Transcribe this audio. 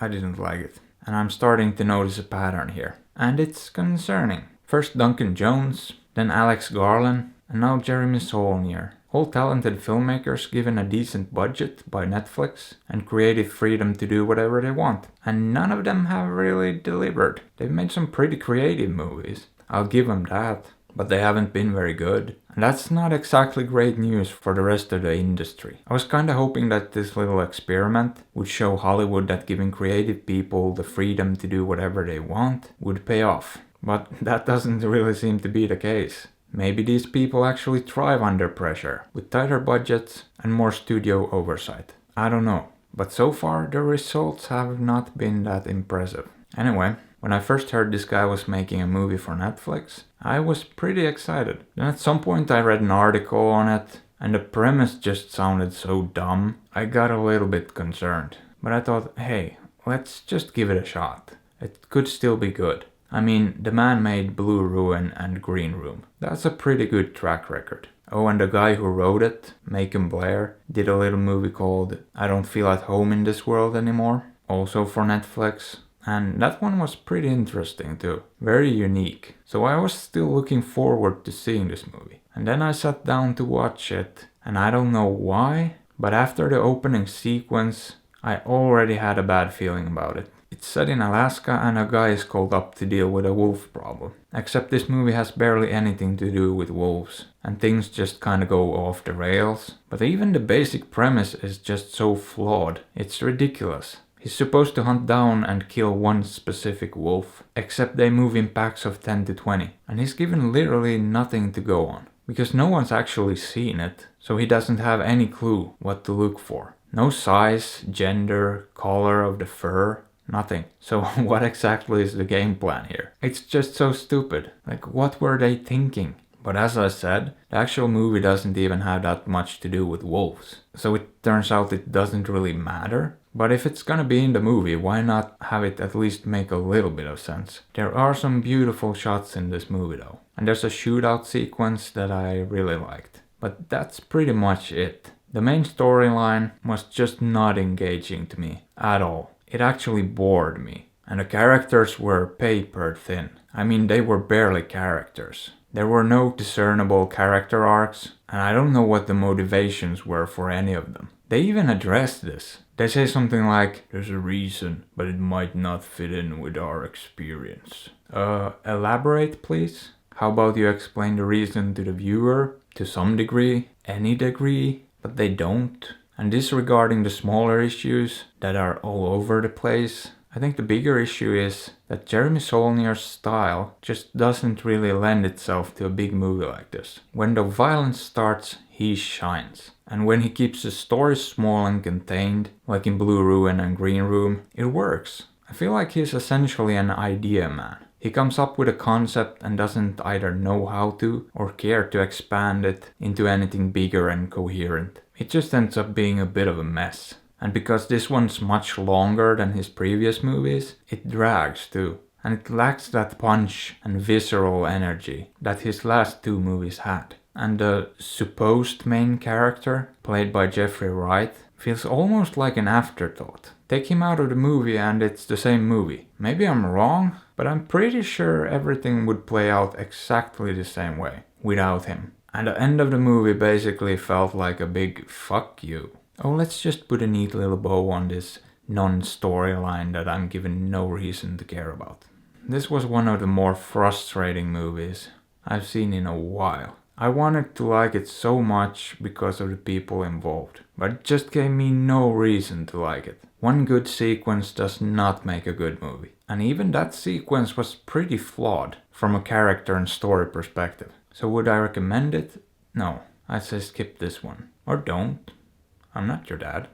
I didn't like it. And I'm starting to notice a pattern here. And it's concerning. First Duncan Jones, then Alex Garland, and now Jeremy Saulnier. All talented filmmakers given a decent budget by Netflix and creative freedom to do whatever they want. And none of them have really delivered. They've made some pretty creative movies. I'll give them that. But they haven't been very good. And that's not exactly great news for the rest of the industry. I was kinda hoping that this little experiment would show Hollywood that giving creative people the freedom to do whatever they want would pay off. But that doesn't really seem to be the case. Maybe these people actually thrive under pressure, with tighter budgets and more studio oversight. I don't know. But so far the results have not been that impressive. Anyway, when I first heard this guy was making a movie for Netflix, I was pretty excited. Then at some point I read an article on it, and the premise just sounded so dumb, I got a little bit concerned. But I thought, hey, let's just give it a shot. It could still be good. I mean, the man made Blue Ruin and Green Room. That's a pretty good track record. Oh, and the guy who wrote it, Macon Blair, did a little movie called I Don't Feel at Home in This World Anymore, also for Netflix. And that one was pretty interesting too, very unique. So I was still looking forward to seeing this movie. And then I sat down to watch it, and I don't know why, but after the opening sequence, I already had a bad feeling about it. It's set in Alaska and a guy is called up to deal with a wolf problem. Except this movie has barely anything to do with wolves, and things just kinda go off the rails. But even the basic premise is just so flawed, it's ridiculous. He's supposed to hunt down and kill one specific wolf, except they move in packs of 10 to 20, and he's given literally nothing to go on. Because no one's actually seen it, so he doesn't have any clue what to look for. No size, gender, color of the fur, nothing. So what exactly is the game plan here? It's just so stupid. Like, what were they thinking? But as I said, the actual movie doesn't even have that much to do with wolves. So it turns out it doesn't really matter. But if it's gonna be in the movie, why not have it at least make a little bit of sense? There are some beautiful shots in this movie though. And there's a shootout sequence that I really liked. But that's pretty much it. The main storyline was just not engaging to me at all. It actually bored me. And the characters were paper thin. I mean, they were barely characters. There were no discernible character arcs, and I don't know what the motivations were for any of them. They even address this. They say something like, there's a reason, but it might not fit in with our experience. Elaborate please? How about you explain the reason to the viewer? To some degree? Any degree? But they don't. And disregarding the smaller issues that are all over the place, I think the bigger issue is that Jeremy Saulnier's style just doesn't really lend itself to a big movie like this. When the violence starts, he shines. And when he keeps the story small and contained, like in Blue Ruin and Green Room, it works. I feel like he's essentially an idea man. He comes up with a concept and doesn't either know how to or care to expand it into anything bigger and coherent. It just ends up being a bit of a mess. And because this one's much longer than his previous movies, it drags too. And it lacks that punch and visceral energy that his last two movies had. And the supposed main character, played by Jeffrey Wright, feels almost like an afterthought. Take him out of the movie and it's the same movie. Maybe I'm wrong, but I'm pretty sure everything would play out exactly the same way, without him. And the end of the movie basically felt like a big fuck you. Oh, let's just put a neat little bow on this non-storyline that I'm given no reason to care about. This was one of the more frustrating movies I've seen in a while. I wanted to like it so much because of the people involved, but it just gave me no reason to like it. One good sequence does not make a good movie. And even that sequence was pretty flawed from a character and story perspective. So would I recommend it? No, I'd say skip this one. Or don't. I'm not your dad.